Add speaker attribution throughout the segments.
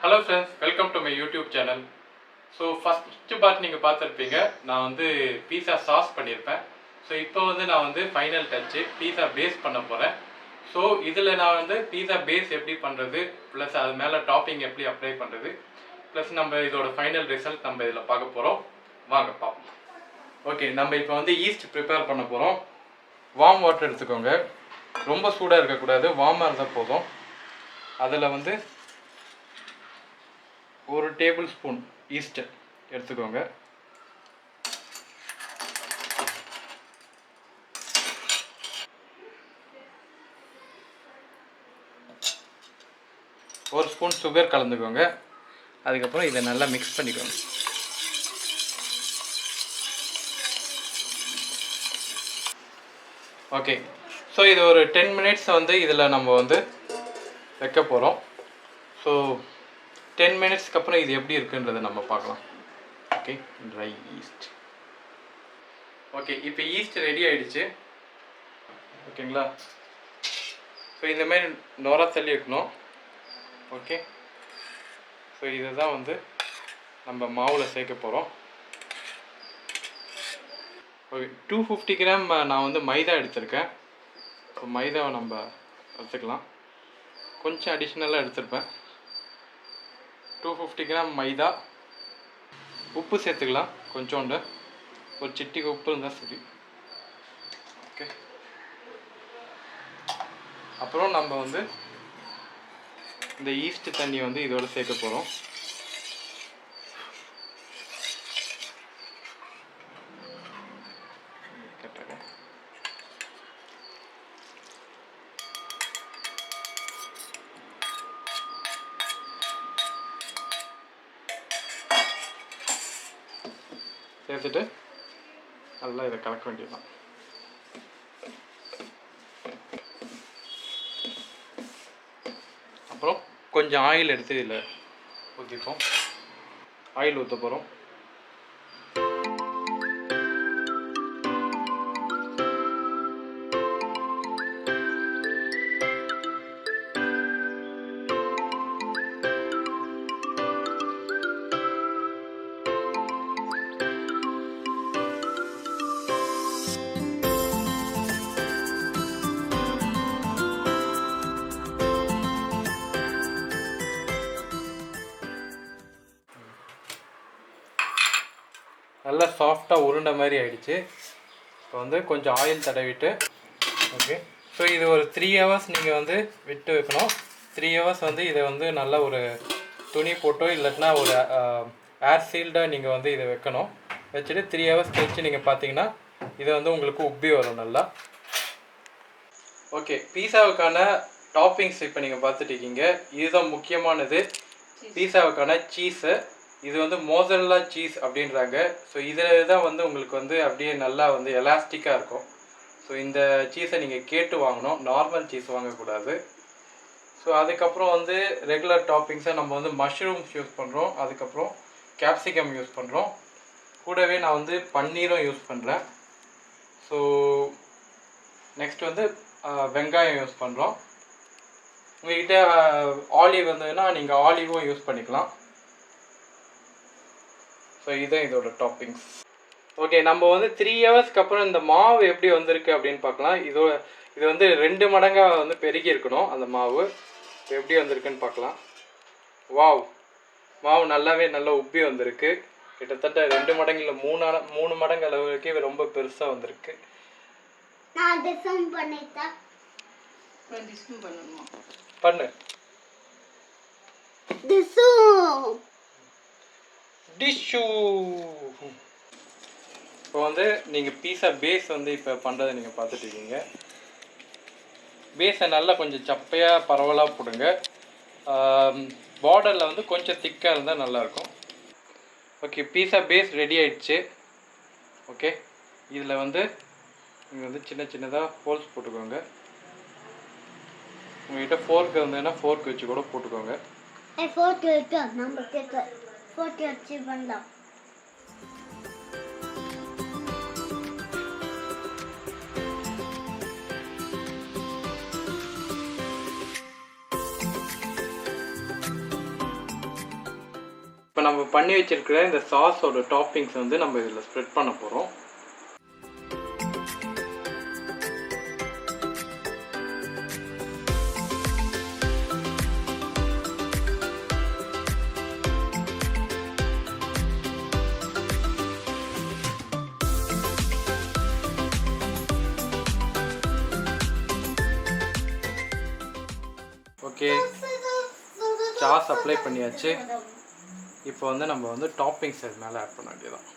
Speaker 1: Hello friends, welcome to my YouTube channel. So first part நீங்கள் பார்த்துருப்பீங்க. நான் வந்து பீஸா சாஸ் பண்ணியிருப்பேன். ஸோ இப்போ வந்து நான் வந்து ஃபைனல் டச்சு பீஸா பேஸ் பண்ண போகிறேன். ஸோ இதில் நான் வந்து பீஸா பேஸ் எப்படி பண்ணுறது, ப்ளஸ் அது மேலே டாப்பிங் எப்படி அப்ளை பண்ணுறது, ப்ளஸ் நம்ம இதோட ஃபைனல் ரிசல்ட் நம்ம இதில் பார்க்க போகிறோம். வாங்க பார்ப்போம். ஓகே, நம்ம இப்போ வந்து ஈஸ்ட் ப்ரிப்பேர் பண்ண போகிறோம். வார்ம் வாட்டர் எடுத்துக்கோங்க. ரொம்ப சூடாக இருக்கக்கூடாது, வார்மாக இருந்தால் போதும். அதில் வந்து ஒரு டேபிள் ஸ்பூன் ஈஸ்ட் எடுத்துக்கோங்க. ஒரு ஸ்பூன் சுகர் கலந்துக்கோங்க. அதுக்கப்புறம் இதை நல்லா மிக்ஸ் பண்ணிக்கோங்க. ஓகே, ஸோ இது ஒரு 10 மினிட்ஸ் வந்து இதில் நம்ம வந்து வைக்க போகிறோம். ஸோ 10 மினிட்ஸ்க்கு அப்புறம் இது எப்படி இருக்குன்றதை நம்ம பார்க்கலாம். Okay, try east. ஓகே, இப்போ ஈஸ்ட் ரெடி ஆகிடுச்சு. ஓகேங்களா? ஸோ இந்தமாரி நொர தள்ளி இருக்கணும். ஓகே, ஸோ இதை தான் வந்து நம்ம மாவில் சேர்க்க போகிறோம். ஓகே, 250 கிராம் நான் வந்து மைதா எடுத்திருக்கேன். ஸோ மைதாவை நம்ம எடுத்துக்கலாம். கொஞ்சம் அடிஷ்னலாக எடுத்துருப்பேன். 250 கிராம் மைதா. உப்பு சேர்த்துக்கலாம் கொஞ்சோண்டு, ஒரு சிட்டிக்கு உப்பு இருந்தால் சரி. ஓகே, அப்புறம் நம்ம வந்து இந்த ஈஸ்ட் தண்ணி வந்து இதோட சேர்க்க போகிறோம். சேர்த்துட்டு நல்லா இதை கலக்க வேண்டியதுதான். அப்புறம் கொஞ்சம் ஆயில் எடுத்து இதில் ஊற்றிப்போம். ஆயில் ஊற்ற போகிறோம். நல்லா சாஃப்டாக உருண்டை மாதிரி ஆகிடுச்சு. இப்போ வந்து கொஞ்சம் ஆயில் தடவிட்டு, ஓகே, ஸோ இது ஒரு 3 ஹவர்ஸ் நீங்கள் வந்து விட்டு வைக்கணும். 3 ஹவர்ஸ் வந்து இதை வந்து நல்லா ஒரு துணி போட்டோ இல்லாட்டினா ஒரு ஏர் சீல்டாக நீங்கள் வந்து இதை வைக்கணும். வச்சுட்டு 3 ஹவர்ஸ் கழிச்சு நீங்கள் பார்த்தீங்கன்னா இதை வந்து உங்களுக்கு உப்பி வரும் நல்லா. ஓகே, பீஸாவுக்கான டாப்பிங்ஸ் இப்போ நீங்கள் பார்த்துட்டு இருக்கீங்க. இதுதான் முக்கியமானது, பீஸாவுக்கான சீஸு. இது வந்து மோசரல்லா சீஸ் அப்படின்றாங்க. ஸோ இதில் தான் வந்து உங்களுக்கு வந்து அப்படியே நல்லா வந்து எலாஸ்டிக்காக இருக்கும். ஸோ இந்த சீஸை நீங்கள் கேட்டு வாங்கணும், நார்மல் சீஸ் வாங்கக்கூடாது. ஸோ அதுக்கப்புறம் வந்து ரெகுலர் டாப்பிங்ஸை நம்ம வந்து மஷ்ரூம்ஸ் யூஸ் பண்ணுறோம், அதுக்கப்புறம் கேப்சிகம் யூஸ் பண்ணுறோம், கூடவே நான் வந்து பன்னீரும் யூஸ் பண்ணுறேன். ஸோ நெக்ஸ்ட் வந்து வெங்காயம் யூஸ் பண்ணுறோம். உங்கள்கிட்ட ஆலிவ் வந்ததுன்னா நீங்கள் ஆலிவும் யூஸ் பண்ணிக்கலாம். ஸோ இதுதான் இதோட டாப்பிங்ஸ். ஓகே, நம்ம வந்து 3 ஹவர்ஸ்க்கு அப்புறம் இந்த மாவு எப்படி வந்திருக்கு அப்படின்னு பார்க்கலாம். இது வந்து 2 மடங்காக வந்து பெருகி இருக்கணும் அந்த மாவு. இப்போ எப்படி வந்திருக்குன்னு பார்க்கலாம். வாவ், மாவு நல்லா உப்பி வந்திருக்கு. கிட்டத்தட்ட 2 மடங்கு இல்லை 3 மடங்கு அளவுக்கு ரொம்ப பெருசாக வந்திருக்கு. பண்ணு டிஷ்ஷூ. இப்போ வந்து நீங்கள் பீஸா பேஸ் வந்து இப்போ பண்ணுறதை நீங்கள் பார்த்துட்டு இருக்கீங்க. பேஸை நல்லா கொஞ்சம் சப்பையாக பரவலாக போடுங்க. பார்டரில் வந்து கொஞ்சம் திக்காக இருந்தால் நல்லாயிருக்கும். ஓகே, பீஸா பேஸ் ரெடி ஆயிடுச்சு. ஓகே, இதில் வந்து நீங்கள் வந்து சின்னதாக ஹோல்ஸ் போட்டுக்கோங்க. உங்கள்கிட்ட ஃபோர்க் இருந்ததுன்னா ஃபோர்க் வச்சு கூட போட்டுக்கோங்க. வச்சு பண்ணலாம். இப்போ நம்ம பண்ணி வச்சிருக்கிற இந்த சாஸோட டாப்பிங்ஸ் வந்து நம்ம இதில் ஸ்ப்ரெட் பண்ண போகிறோம். ஓகே, சாஸ் அப்ளை பண்ணியாச்சு. இப்போ வந்து நம்ம வந்து டாப்பிங்ஸ் அது மேலே ஆட் பண்ண வேண்டியதான்.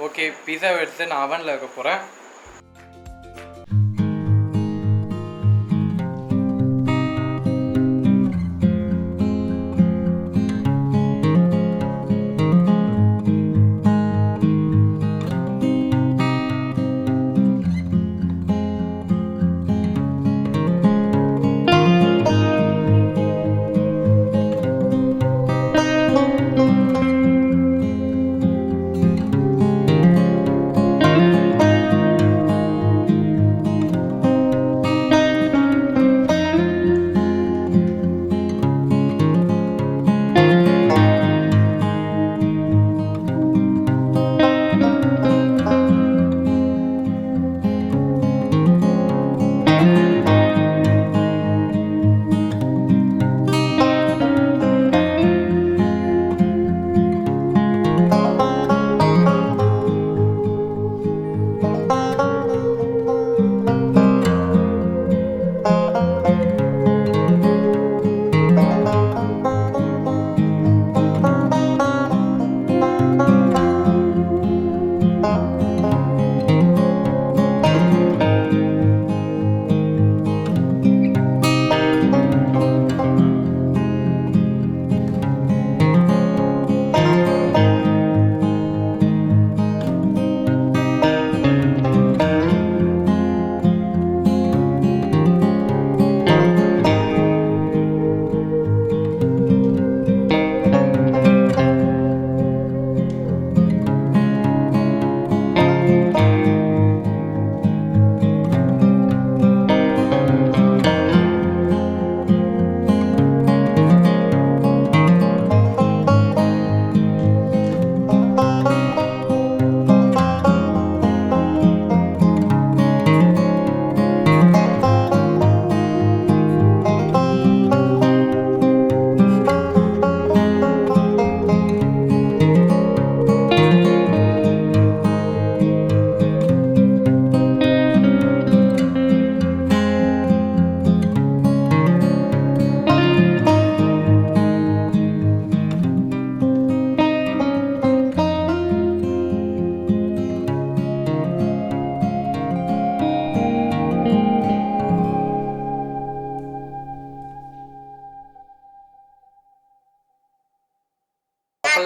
Speaker 1: ஓகே, பீஸாவை எடுத்து நான் அவனில் வைக்க போகிறேன்.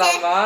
Speaker 1: சாப்பிடலாமா?